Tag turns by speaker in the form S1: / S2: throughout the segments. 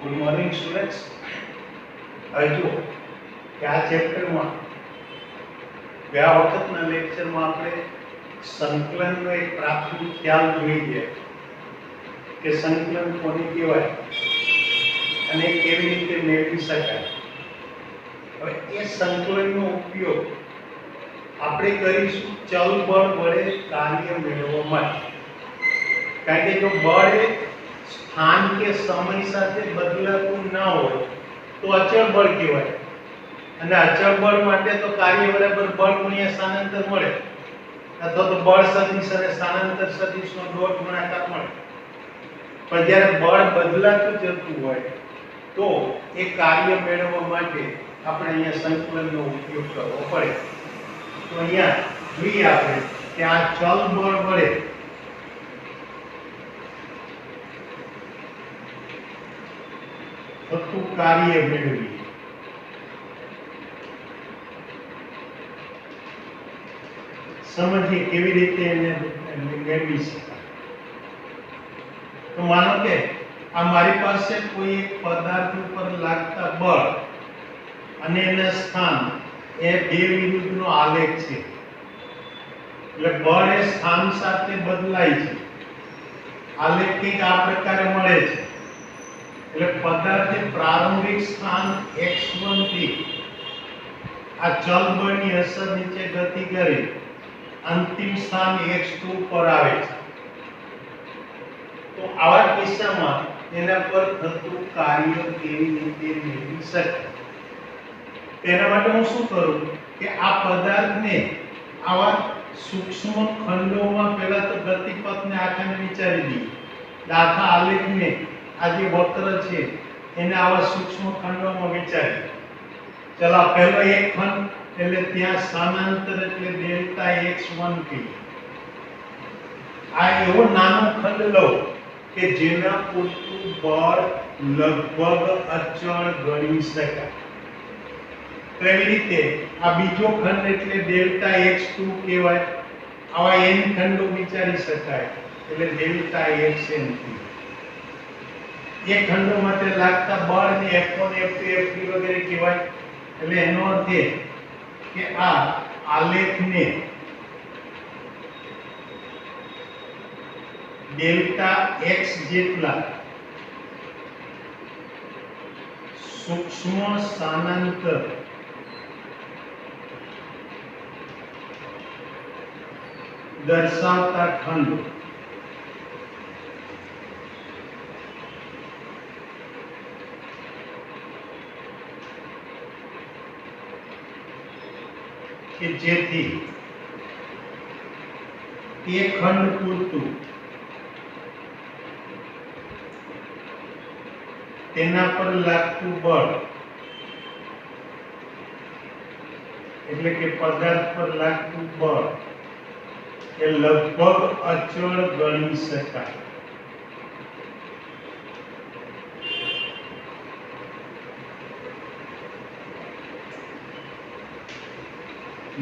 S1: Good morning students. હજુ આ ચેપ્ટરમાં ગયા વખતના લેક્ચરમાં આપણે સંકલનનો એક પ્રાથમિક ખ્યાલ જોઈ ગયા કે સંકલન કોને કહેવાય અને કેવી રીતે મેળવી શકાય. હવે એ સંકલનનો ઉપયોગ આપણે કરીશું ચલ બળ વડે કાર્ય મેળવવા માટે. કારણ કે જો બળ એ સ્થાન કે સમય સાથે બદલાતું ના હોય તો અચળ બળ કહેવાય, અને અચળ બળ માટે તો કાર્ય બરાબર બળ ગુણ્યા સ્થાનાંતર મળે, અથવા તો બળ સદિશ અને સ્થાનાંતર સદિશનો ડોટ ગુણાકાર મળે. પણ જ્યારે બળ બદલાતું જતું હોય તો એ કાર્ય મેળવવા માટે આપણે અહીંયા સંકલનનો ઉપયોગ કરવો પડે. તો અહીંયા જોઈએ આપણે કે આ ચલ બળ વડે થતું કાર્ય મેળવીએ. સમજીએ કેવી રીતે એને મેળવી શકાય. તો માનો કે આ મારી પાસે કોઈ એક પદાર્થ ઉપર લાગતા બળ અને એના સ્થાન એ બે વિરુદ્ધનો આલેખ છે. એટલે બળ એ સ્થાન સાથે બદલાય છે. આલેખ કંઈક આ પ્રકારે મળે છે. એટલે પદાર્થે પ્રારંભિક સ્થાન x1 થી આ ચલ બળની અસર નીચે ગતિ કરી અંતિમ સ્થાન x2 પર આવે છે. તો આવા કિસ્સામાં એના પર થતું કાર્ય કેવી રીતે મેળવી શકાય. તેના માટે હું શું કરું કે આ પદાર્થને આવા સૂક્ષ્મ ખંડોમાં પહેલા તો ગતિપથને આખાને વિચારી દઈએ. આખા આલેખને આ જે વક્ર છે એને આવા સૂક્ષ્મ ખંડોમાં વિચારીએ. ચલો પહેલો એક ખંડ એટલે ત્યાં સ્થાનાંતર એટલે ડેલ્ટા x1 કહીએ. આ એવો નાનો ખંડ લો કે જેના પૂરતું બળ લગભગ અચળ ગણી શકાય. તો એવી રીતે આ બીજો ખંડ એટલે ડેલ્ટા x2 કહેવાય. આવા n ખંડો વિચારી શકાય એટલે ડેલ્ટા xn. એ ખંડો માટે લાગતા બળ ને F1 F2 F3 વગેરે કહેવાય. એટલે એનો અર્થ એ કે આ આલેખને ડેલ્ટા x જેટલા સૂક્ષ્મ સ્થાનાંતર દર્શાવતા ખંડ કે જેથી એ ખંડ પૂરતું તેના પર લાગતું બળ એટલે કે પદાર્થ પર લાગતું બળ એ લગભગ અચળ ગણી શકાય.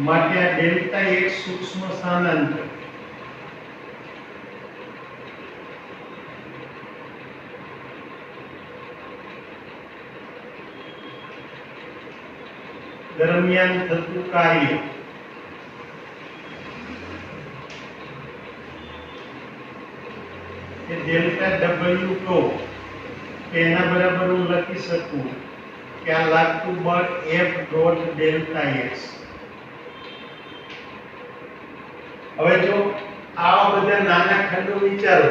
S1: માટે આ ડેલ્ટા x સૂક્ષ્મ સ્થાનાંતર દરમિયાન થતું કાર્ય એ ડેલ્ટા w કહો કે એના બરાબર હું લખી શકું કે આ લાગતું બળ F ડોટ ડેલ્ટા x. હવે જો આવા બધા નાના ખંડો વિચારો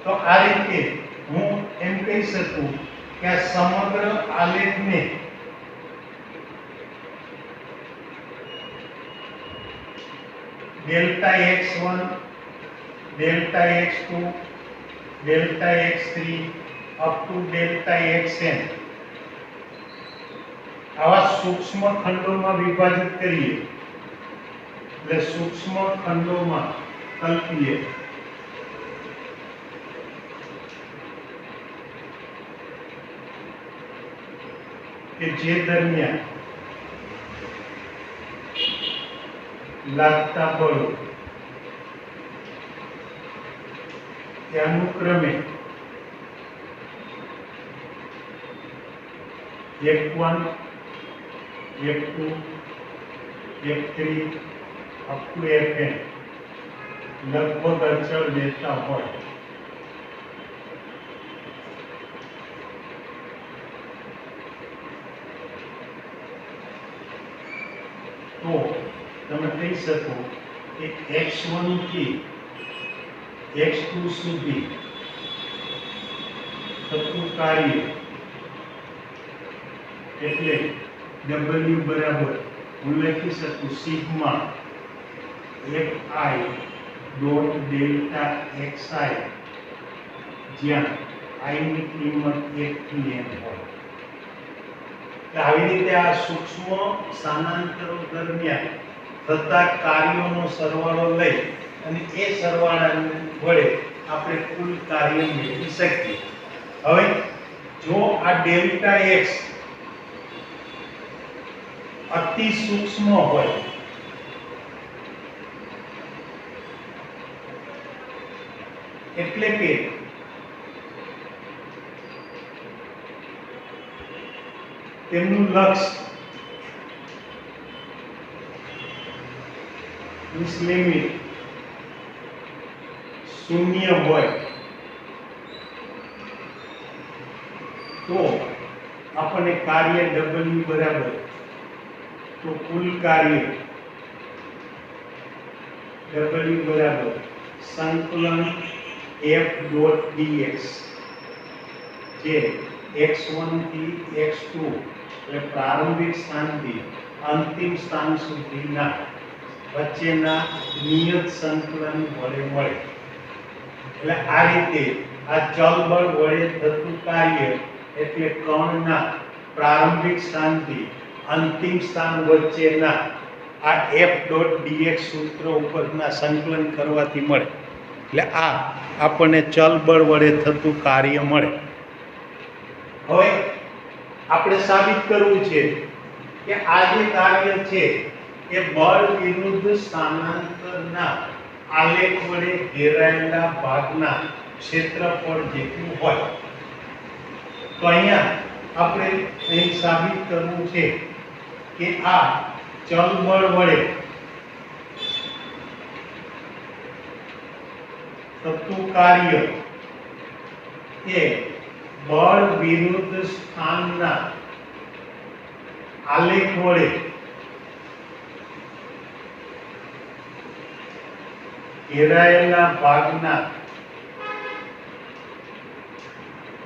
S1: તો આ રીતે હું એમ કહી શકું કે આ સમગ્ર આલેખને delta x1 delta x2 delta x3 up to delta xn આવા સૂક્ષ્મ ખંડોમાં વિભાજિત કરીએ. એટલે સૂક્ષ્મ ખંડોમાં કલ્પીએ. કે જે દરમિયાન લાગતા બળો કે અનુક્રમે F1 F2 F3 up to Fn લગભગ અચળ લેતા હોય તો તમે કહી શકો કે x1 થી x2 સુધી થતું કાર્ય એટલે W બરાબર હું લખી શકું sigma fi dot delta xi જ્યાં i ની કિંમત 1 થી n હોય આવી રીતે આ સૂક્ષ્મ સ્થાનાંતરો દરમિયાન થતા કાર્યોનો સરવાળો લઈ અને એ સરવાળા વડે આપણે કુલ કાર્ય મેળવી શકીએ હવે જો આ ડેલ્ટા x અતિ સૂક્ષ્મ હોય એટલે કે તેમનું લક્ષ્ય this limit શૂન્ય હોય તો આપણને કાર્ય W બરાબર તો કુલ કાર્ય W બરાબર સંકલન f ડોટ dx જે x1 થી x2 એટલે પ્રારંભિક સ્થાનથી અંતિમ સ્થાન સુધીના વચ્ચેના નિયત સંકલન વડે મળે એટલે આ રીતે આ ચલ બળ વડે થતું કાર્ય એટલે કણના પ્રારંભિક સ્થાનથી અંતિમ સ્થાન વચ્ચેના આ f ડોટ dx સૂત્ર ઉપરના સંકલન કરવાથી મળે એટલે આ આપણને ચલ બળ વડે થતું કાર્ય મળે હવે આપણે સાબિત કરવું છે કે આ જે કાર્ય છે એ બળ વિરુદ્ધ સ્થાનાંતરના આલેખ વડે ઘેરાયેલા ભાગના ક્ષેત્રફળ જેટલું હોય તો અહીંયા આપણે અહીં સાબિત કરવું છે કે આ ચલ બળ વડે થતું કાર્ય એ બળ વિરુદ્ધ સ્થાનના આલેખ વડે ઘેરાયેલા ભાગના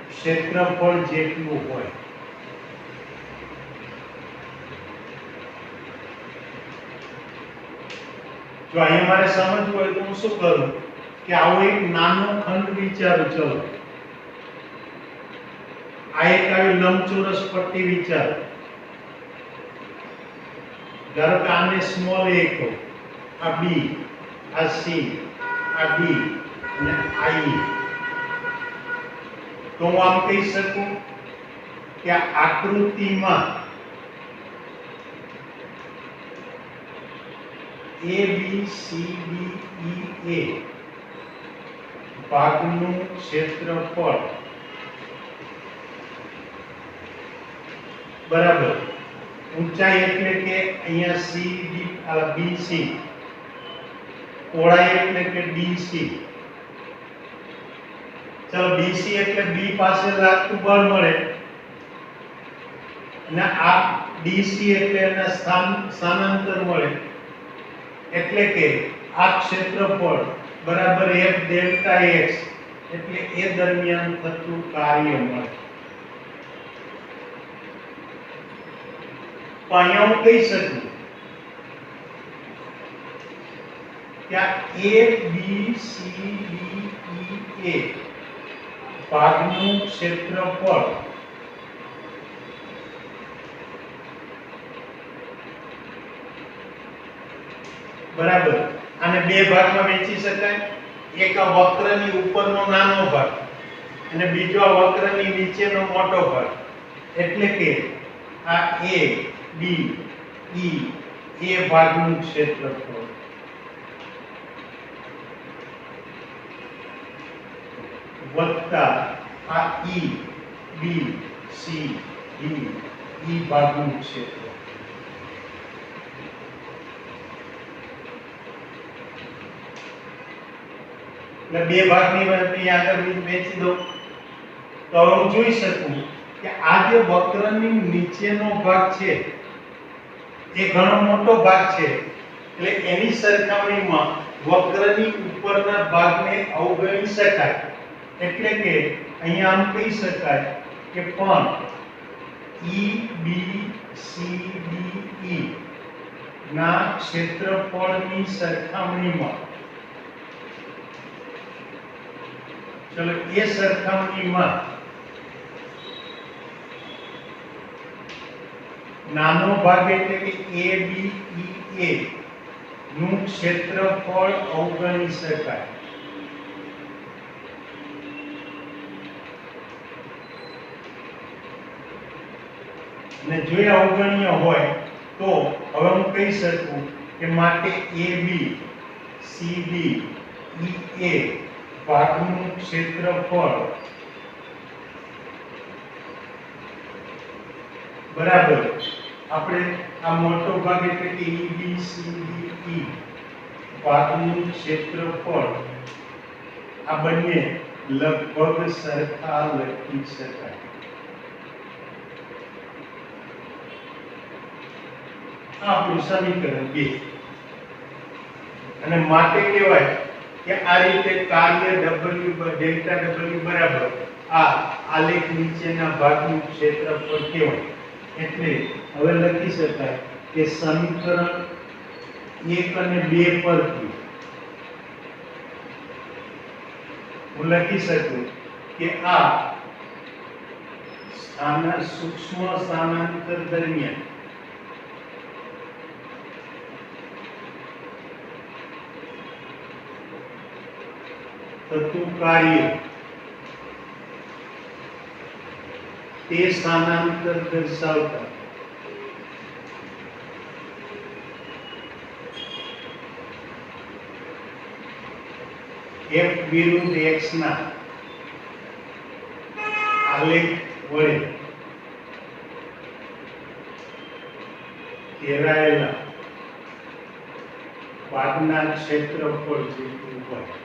S1: ક્ષેત્રફળ જેટલું હોય જો અહીંયા મારે સમજવું હોય તો હું શું કરું કે આવો એક નાનો ખંડ વિચારું ચલો આ એક આવી લંબચોરસ પટ્ટી વિચારો ધારો કે આને સ્મોલ a કહો આ b આ c આ d અને આ e તો હું આમ કહી શકું કે આ આકૃતિમાં a b c d e a ભાગનું ક્ષેત્રફળ બરાબર ઊંચાઈ એટલે કે અહીંયા c d b c પહોળાઈ એટલે કે dc ચલો bc એટલે b પાસે લાગતું બળ મળે અને આ dc એટલે એના સ્થાનાંતર મળે એટલે કે આ ક્ષેત્રફળ બરાબર f ડેલ્ટા x એટલે એ દરમિયાન થતું કાર્ય મળે તો અહીંયા હું કહી શકું કે આ a b c d e a ભાગનું ક્ષેત્રફળ બરાબર આને બે ભાગમાં વહેંચી શકાય એક આ વક્રની ઉપરનો નાનો ભાગ અને બીજો આ વક્રની નીચેનો મોટો ભાગ એટલે કે આ a b e એ ભાગનું ક્ષેત્રફળ વત્તા આ e b c d ઈ ભાગનું ક્ષેત્ર. એટલે બે ભાગની વચ્ચે આગળ વહેંચી દો તો હવે હું જોઈ શકું કે આ જે વક્રની નીચેનો ભાગ છે એ ઘણો મોટો ભાગ છે, એટલે એની સરખામણીમાં વક્રની ઉપરના ભાગને અવગણી શકાય. એટલે કે અહીંયા આમ કહી શકાય કે પણ EBCDE ના ક્ષેત્રફળની સરખામણીમાં, ચલો એ સરખામણીમાં નાનો ભાગ એટલે કે ABEA નું ક્ષેત્રફળ અવગણી શકાય. અને જો એ અવગણ્ય હોય તો હવે હું કહી શકું કે માટે ABCDEA ભાગનું ક્ષેત્રફળ બરાબર આપણે આ મોટો ભાગ એટલે કે EBCDE ભાગનું ક્ષેત્રફળ આ બંને લગભગ સરખા લખી શકાય. આ આપણું સમીકરણ 2. અને માટે કહેવાય કે આ રીતે કાર્ય ડેલ્ટા W બરાબર આ આલેખ નીચેના ભાગનું ક્ષેત્રફળ કહેવાય. એટલે હવે લખી શકાય કે સમીકરણ 1 અને 2 પરથી હું લખી શકું કે આ સૂક્ષ્મ સ્થાનાંતર દરમિયાન થતું કાર્ય તે સ્થાનાંતર દર્શાવતા f વિરુદ્ધ x ના આલેખ વડે ઘેરાયેલા ભાગના ક્ષેત્રફળ જેટલું હોય.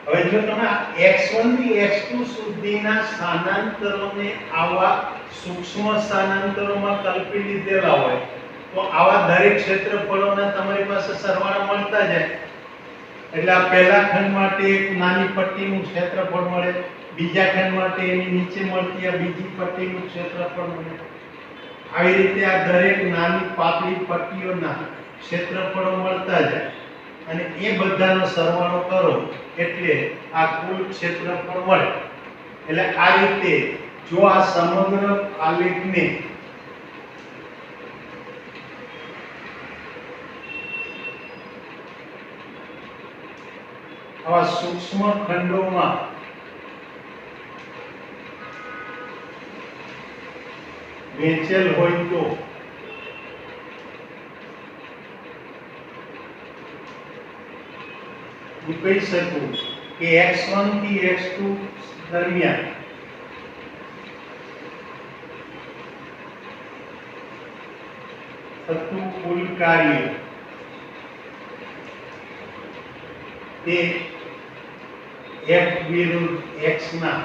S1: હવે જો તમે x1 થી x2 સુધીના સ્થાનાંતરોને આવા સૂક્ષ્મ સ્થાનાંતરોમાં કલ્પી લીધેલા હોય તો આવા દરેક ક્ષેત્રફળોના તમારી પાસે સરવાળા મળતા જાય. એટલે આ પહેલા ખંડ માટે એક નાની પટ્ટીનું ક્ષેત્રફળ મળે, બીજા ખંડ માટે એની નીચે મળતી આ બીજી પટ્ટીનું ક્ષેત્રફળ મળે. આવી રીતે આ દરેક નાની પાતળી પટ્ટીઓના ક્ષેત્રફળો મળતા જાય અને એ બધાનો સરવાળો કરો એટલે આ કુલ ક્ષેત્રફળ મળે. એટલે આ રીતે જો આ સમગ્ર આલેખને આવા સૂક્ષ્મ ખંડોમાં વહેંચેલ હોય તો હું કહી શકું કે x1 થી x2 દરમિયાન થતું કુલ કાર્ય તે f વિરુદ્ધ x ના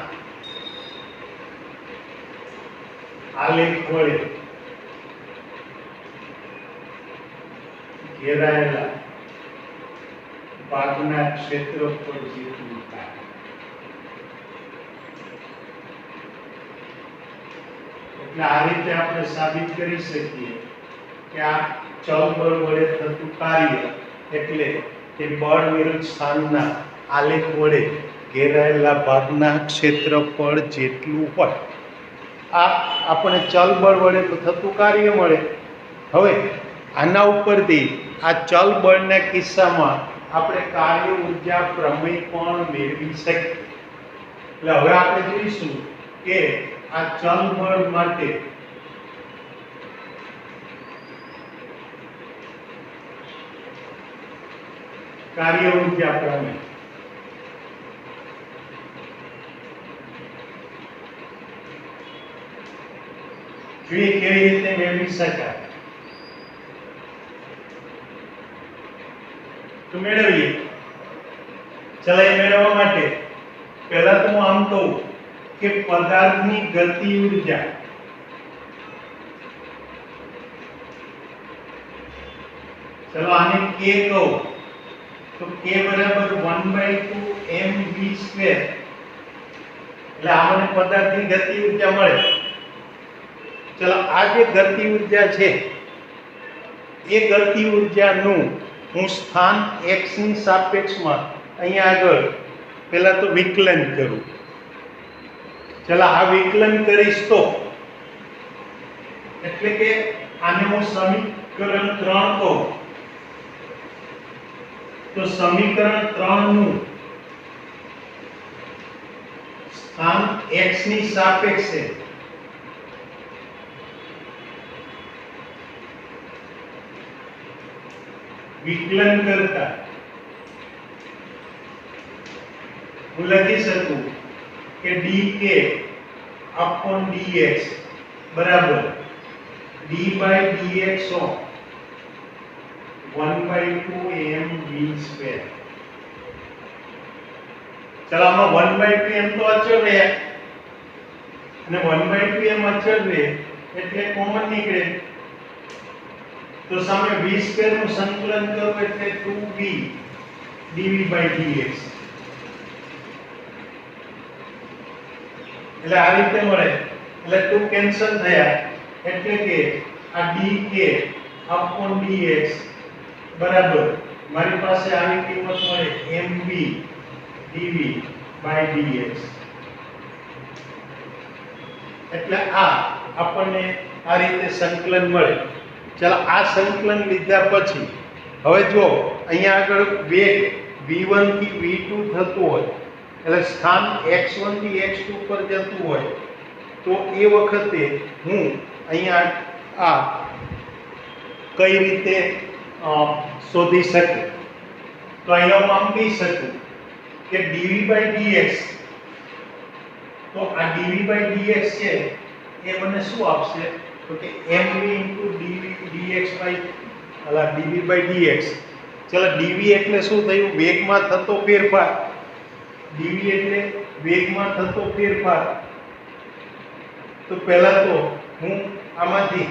S1: આલેખ વડે ઘેરાયેલા ભાગના ક્ષેત્રફળ જેટલું થાય. એટલે આ રીતે આપણે સાબિત કરી શકીએ કે આ ચલ બળ વડે થતું કાર્ય એટલે કે બળ વિરુદ્ધ સ્થાનના આલેખ વડે ઘેરાયેલા ભાગના ક્ષેત્રફળ જેટલું હોય. આ આપણે ચલ બળ વડે થતું કાર્ય મળે. હવે આના ઉપરથી આ ચલ બળના કિસ્સામાં આપણે કાર્ય ઊર્જા પ્રમેય પણ મેળવી શકીએ. એટલે હવે આપણે જોઈશું કે આ ચલ બળ માટે કાર્ય ઉર્જા પ્રમેય. જોઈએ કેવી રીતે મેળવી શકાય. તો મેળવીએ. ચલો એ મેળવવા માટે પહેલા તો હું આમ કહું કે પદાર્થની ગતિ ઉર્જા ચલો આને k કહું તો k બરાબર 1/2 mv². એટલે આપણને પદાર્થની ગતિ ઉર્જા મળે. ચલો આ જે ગતિ ઉર્જા છે એ ગતિ ઉર્જાનું હું સ્થાન x ની સાપેક્ષમાં અહીંયા આગળ પહેલા તો વિકલન કરું. ચલો આ વિકલન કરીશ તો એટલે કે આને હું સમીકરણ 3 કહું તો સમીકરણ 3 નું સ્થાન x ની સાપેક્ષે વિકલન કરતા હું લખી શકું કે dk upon dx બરાબર d/dx of 1/2 mv². ચલો આમાં 1/2 m તો અચળ રહે અને 1/2 m અચળ રહે એટલે કોમન નીકળે તો સામે v² નું સંકલન કરો એટલે 2v dv/dx. એટલે આ રીતે મળે એટલે 2 કેન્સલ થયા એટલે કે આ dk upon dx બરાબર મારી પાસે આવી કિંમત મળે mv dv/dx. એટલે આ આપણને આ રીતે સંકલન મળે. ચાલો આ સંકલન લીધા પછી હવે જો અહીંયા આગળ વેગ v1 થી v2 થતું હોય એટલે સ્થાન x1 થી x2 પર જતું હોય તો એ વખતે હું અહીંયા આ કઈ રીતે શોધી શકું. તો અહીંયા હું આમ કહી શકું કે dv/dx તો આ dv/dx છે એ મને શું આપશે તો કે mv dv/dx. ચલો dv એટલે શું થયું વેગમાં થતો ફેરફાર. dv એટલે વેગમાં થતો ફેરફાર. તો પહેલા તો હું આમાંથી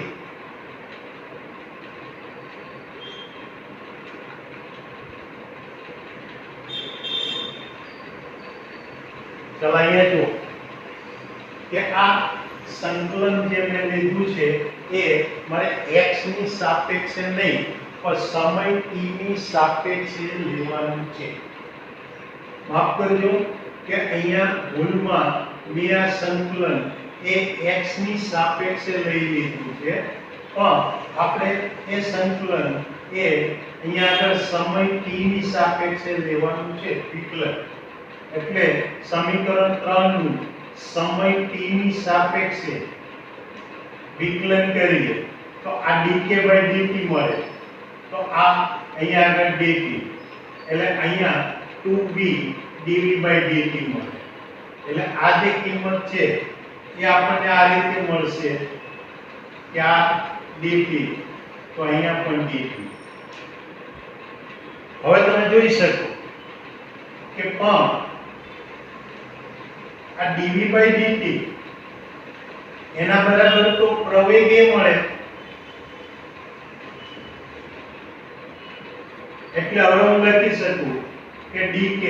S1: ચલો અહીંયા જો કે આ સંકલન જે મેં લીધું છે એ મારે x ની સાપેક્ષે નહીં પણ સમય t ની સાપેક્ષે લેવાનું છે. માફ કરજો કે અહીંયા ભૂલમાં મેં આ સંકલન એ x ની સાપેક્ષે લઈ લીધું છે પણ આપણે એ સંકલન એ અહીંયા આગળ સમય t ની સાપેક્ષે લેવાનું છે વિકલન. એટલે સમીકરણ 3 નું સમય t ની સાપેક્ષે વિકલન કરીએ તો આ dk/dt મળે. તો આ અહીંયા આગળ dt એટલે અહીંયા 2b dv/dt મળે. એટલે આ જે કિંમત છે એ આપણને આ રીતે મળશે કે આ dt તો અહીંયા પણ dt. હવે તમે જોઈ શકો કે પણ આ dv/dt એના બરાબર તો પ્રવેગે મળે. એટલે હવે હું લખી શકું કે dk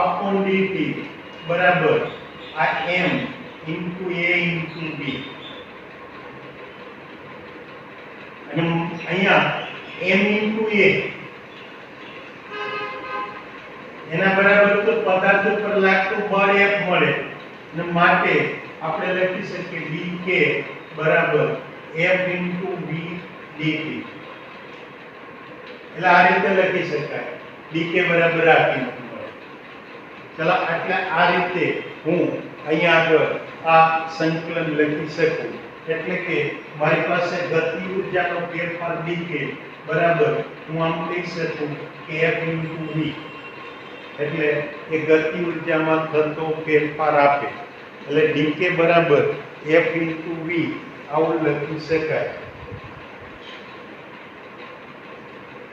S1: upon dt બરાબર આ m into a into b. અને અહીંયા m into a એના બરાબર તો પદાર્થ પર લાગતું બળ F મળે અને માટે આપણે લખી શકીએ dk બરાબર F into v dt. એટલે આ રીતે લખી શકાય dk બરાબર આ કિંમત મળે. ચલો એટલે આ રીતે હું અહીંયા આગળ આ સંકલન લખી શકું. એટલે કે મારી પાસે ગતિ ઉર્જાનો ફેરફાર dk બરાબર હું આમ કહી શકું કે F ઇન્ટુ વી, એટલે એ ગતિ ઉર્જામાં થતો ફેરફાર આપે, એટલે ડીકે બરાબર F ઇન્ટુ વી આવું લખી શકાય.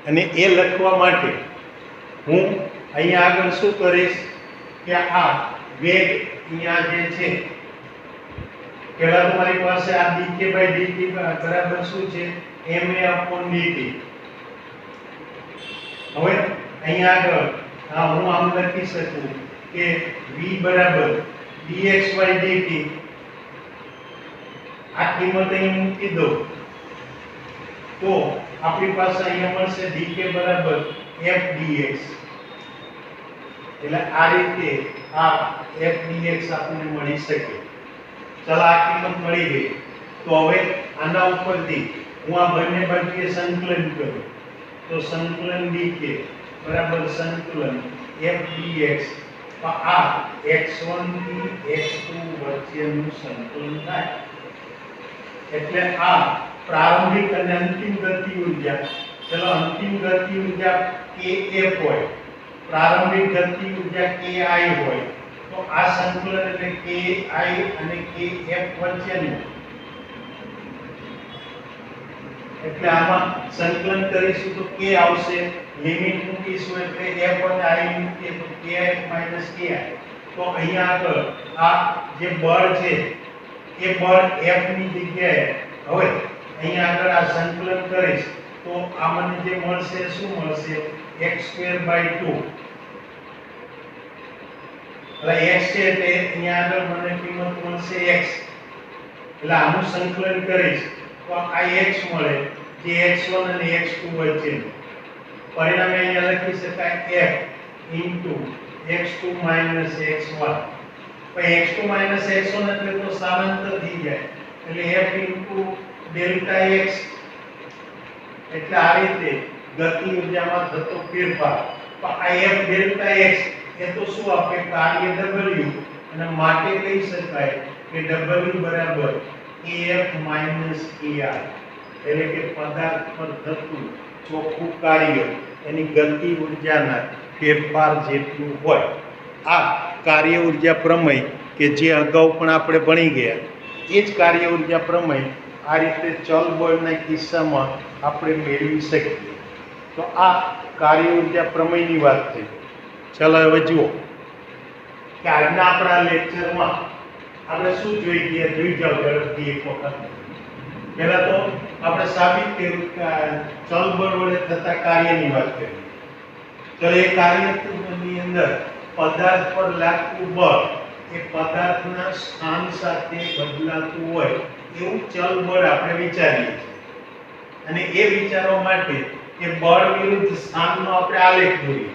S1: અને એ લખવા માટે હું અહીંયા આગળ શું કરીશ કે આ વેગ અહીંયા જે છે, પહેલા તમારી પાસે આ dk બાય dt બરાબર શું છે ma upon dt. હવે અહીંયા આગળ હું આમ લખી શકું કે v બરાબર dx by dt, આ કિંમત અહીં મૂકી દઉં તો આપણી પાસે અહીંયા મળશે dk બરાબર f dx. એટલે આ રીતે આ f dx આપણને મળી શકે. ચાલો આ કિંમત મળી ગઈ, તો હવે આના ઉપરથી હું આ બંને બાજુએ સંકલન કરું તો સંકલન dk બરાબર સંકલન f dx, તો આ x1 થી x2 વચ્ચેનું સંકલન થાય. એટલે આ પ્રારંભિક અને અંતિમ ગતિ ઉર્જા, ચલો અંતિમ ગતિ ઉર્જા kf હોય, પ્રારંભિક ગતિ ઉર્જા ki હોય, તો આ સંકલન એટલે ki અને kf વચ્ચેનું, એટલે આમાં સંકલન કરીશું તો k આવશે, લિમિટ મૂકીશું એટલે f અને i મૂકીએ તો kf ki. તો અહીંયા આગળ આ જે બળ છે એ બળ f ની જગ્યાએ હવે અહીંયા આગળ આ સંકલન કરીશ તો આ મને જે મળશે શું મળશે x²/2. એટલે x છે એટલે અહીંયા આગળ મને કિંમત મળશે x, એટલે આનું સંકલન કરીશ તો આ x મળે જે x1 અને x2 વચ્ચેનું. પરિણામે અહીંયા લખી શકાય f x2 x1. પછી x2 x1 એટલે તો સ્થાનાંતર થઈ જાય એટલે f ડેલ્ટા x. એટલે આ રીતે ગતિ ઉર્જામાં થતો ફેરફાર. તો આ f ડેલ્ટા x એ તો શું આપે કાર્ય w, અને માટે કહી શકાય કે w બરાબર kf ki, એટલે કે પદાર્થ પર થતું ચોખ્ખું કાર્ય એની ગતિ ઉર્જાના ફેરફાર જેટલું હોય. આ કાર્ય ઉર્જા પ્રમેય કે જે અગાઉ પણ આપણે ભણી ગયા એ જ કાર્ય ઉર્જા પ્રમેય આ રીતે ચલ બળના કિસ્સામાં આપણે મેળવી શકીએ. તો આ કાર્ય ઉર્જા પ્રમેયની વાત થઈ. ચાલો હવે જુઓ કે આજના આપણા લેક્ચરમાં આપણે શું જોઈ ગયા, જોઈ જાઓ ઝડપથી એક વખત. પહેલા તો આપણે સાબિત કર્યું કે ચલ બળ વડે થતા કાર્યની વાત કરી. તો એ કાર્યની અંદર પદાર્થ પર લાગતું બળ એ પદાર્થના સ્થાન સાથે બદલાતું હોય એવું ચલ બળ આપણે વિચારીએ છીએ. અને એ વિચારવા માટે એ બળ વિરુદ્ધ સ્થાનનો આપણે આલેખ દોરીએ.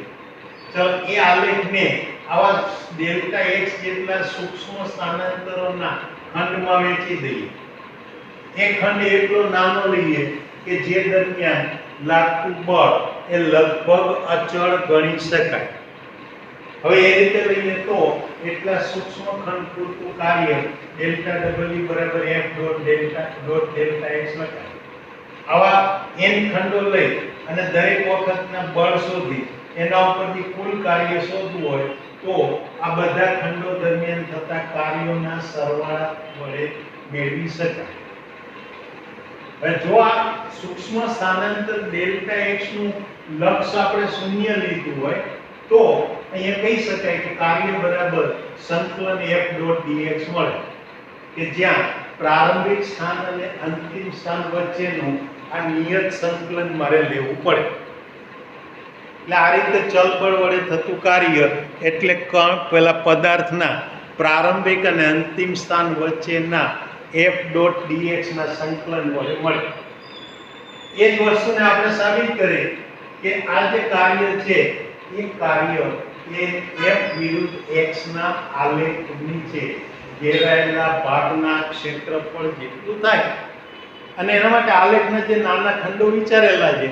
S1: ચલો એ આલેખને આવા ડેલ્ટા x જેટલા સૂક્ષ્મ સ્થાનાંતરોના ખંડમાં વહેંચી દઈએ. એ ખંડ એટલો નાનો લઈએ કે જે દરમિયાન લાગતું બળ એ લગભગ અચળ ગણી શકાય. હવે એ રીતે લઈએ તો એટલા સૂક્ષ્મ ખંડ પૂરતું કાર્ય ડેલ્ટા w બરાબર f ડોટ ડેલ્ટા x લખાય. આવા n ખંડો લઈ અને દરેક વખતના બળ શોધી એના ઉપરથી કુલ કાર્ય શોધવું હોય તો આ બધા ખંડો દરમિયાન થતા કાર્યોના સરવાળા વડે મેળવી શકાય. હવે જો આ સૂક્ષ્મ સ્થાનાંતર ડેલ્ટા x નું લક્ષ આપણે શૂન્ય લીધું હોય તો અહીંયા કહી શકાય કે કાર્ય બરાબર સંકલન f ડોટ dx મળે, કે જ્યાં પ્રારંભિક સ્થાન અને અંતિમ સ્થાન વચ્ચેનું આ નિયત સંકલન મારે લેવું પડે. એટલે આ રીતે ચલ બળ વડે થતું કાર્ય એટલે પેલા પદાર્થના પ્રારંભિક અને અંતિમ સ્થાન વચ્ચેના f ડોટ dx ના સંકલન વડે મળે. એ જ વસ્તુને આપણે સાબિત કરીએ કે આ જે કાર્ય છે એ કાર્ય એ f વિરુદ્ધ x ના આલેખ નીચે ઘેરાયેલા ભાગના ક્ષેત્રફળ જેટલું થાય. અને એના માટે આલેખના જે નાના ખંડો વિચારેલા છે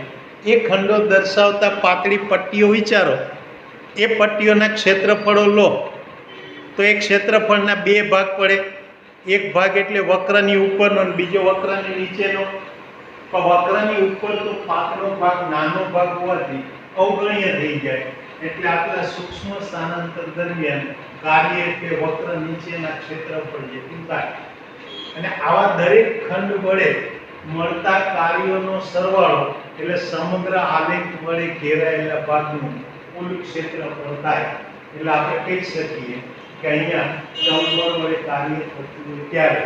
S1: એ ખંડો દર્શાવતા પાતળી પટ્ટીઓ વિચારો. એ પટ્ટીઓના ક્ષેત્રફળો લો તો એ ક્ષેત્રફળના બે ભાગ પડે. એક ભાગ એટલે વક્રની ઉપરનો અને બીજો વક્રની નીચેનો. પણ વક્રની ઉપર તો પાતળો ભાગ નાનો ભાગ હોવાથી અવગણ્ય થઈ જાય, એટલે આપણા સૂક્ષ્મ સ્થાનાંતર દરમિયાન કાર્ય એટલે વક્ર નીચેના ક્ષેત્રફળ જેટલું કાર્ય, અને આવા દરેક ખંડ વડે મળતા કાર્યોનો સરવાળો એટલે સમગ્ર આલેખ વડે ઘેરાયેલા ભાગનું કુલ ક્ષેત્રફળ થાય. એટલે આપણે કહી શકીએ કે અહીંયા ચલબળ વડે કાર્ય થતું હોય ત્યારે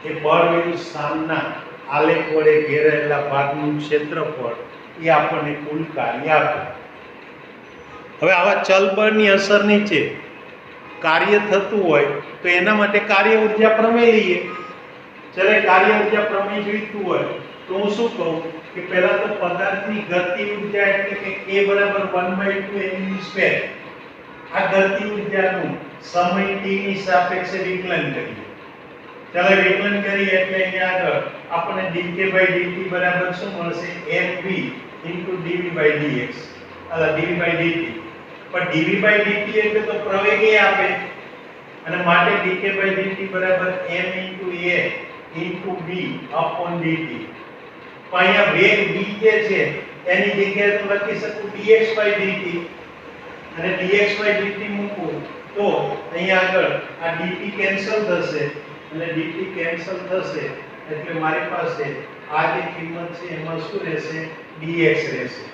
S1: એ બળ વિરુદ્ધ સ્થાનના આલેખ વડે ઘેરાયેલા ભાગનું ક્ષેત્રફળ એ આપણને કુલ કાર્ય આપે. હવે આવા ચલબળની અસર નીચે કાર્ય થતું હોય તો એના માટે કાર્ય ઉર્જા પ્રમેય લઈએ. જ્યારે કાર્ય ઉર્જા પ્રમેય જોઈતું હોય તો હું શું કહું કે પહેલા તો પદાર્થની ગતિ ઉર્જા એટલે કે k બરાબર 1/2 m². આ ગતિ ઉર્જાનું સમય t ની સાપેક્ષે વિકલન કરીએ. ચાલો વિકલન કરીએ એટલે અહીંયા આગળ આપણને dk/dt બરાબર શું મળશે? mv dv/dx અલા dv/dt. પણ dv/dt એટલે તો પ્રવેગ એ આપે, અને માટે dk/dt બરાબર m * a * v/dt. પણ અહીંયા વેગ v જે છે એની જગ્યાએ તો લખી શકું dx/dt, અને dx/dt મૂકું તો અહીંયા આગળ આ dt કેન્સલ થશે, અને dt કેન્સલ થશે એટલે મારી પાસે આ જે કિંમત છે એમાં શું રહેશે? dx રહેશે.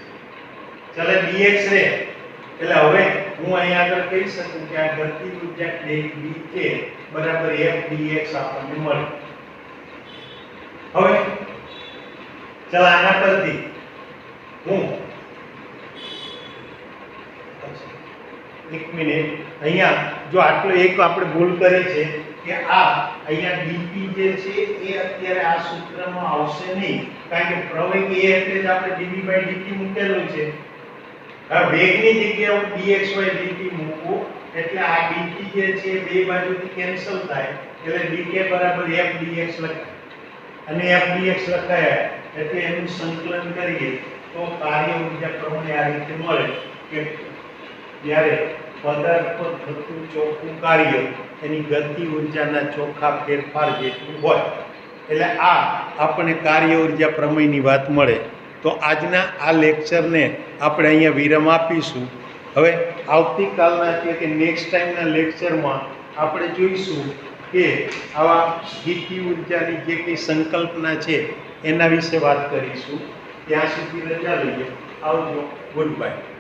S1: ચાલે dx રહે એટલે હવે હું અહીંયા આગળ કહી શકું કે આ ગતિ ઉર્જા dk બરાબર f dx આપણને મળે. હવે ચાલ આના પરથી હું એક મિનિટ અહીંયા જો આટલો એક આપણે ભૂલ કરી છે કે આ અહીંયા dp જે છે એ અત્યારે આ સૂત્રમાં આવશે નહીં, કારણ કે પ્રવેગ એ એટલે જ આપણે dv/dt મૂકેલું છે. હવે વેગની જગ્યાએ હું dx/dt મૂકું એટલે આ dt જે છે બે બાજુથી કેન્સલ થાય એટલે dk બરાબર f dx લખાય, અને f dx લખાયા એટલે એનું સંકલન કરીએ તો કાર્ય ઉર્જા પ્રમાણે આ રીતે મળે કે જ્યારે પદાર્થ પર થતું ચોખ્ખું કાર્ય એની ગતિ ઉર્જાના ચોખ્ખા ફેરફાર જેટલું હોય. એટલે આ આપણને કાર્ય ઉર્જા પ્રમેયની વાત મળે. તો આજના આ લેક્ચરને આપણે અહીંયા વિરામ આપીશું. હવે આવતીકાલના એટલે કે નેક્સ્ટ ટાઈમના લેક્ચરમાં આપણે જોઈશું કે આવા સ્થિતિ ઉર્જાની જે કંઈ સંકલ્પના છે એના વિશે વાત કરીશું. ત્યાં સુધી રજા લઈએ. આવજો. Good bye.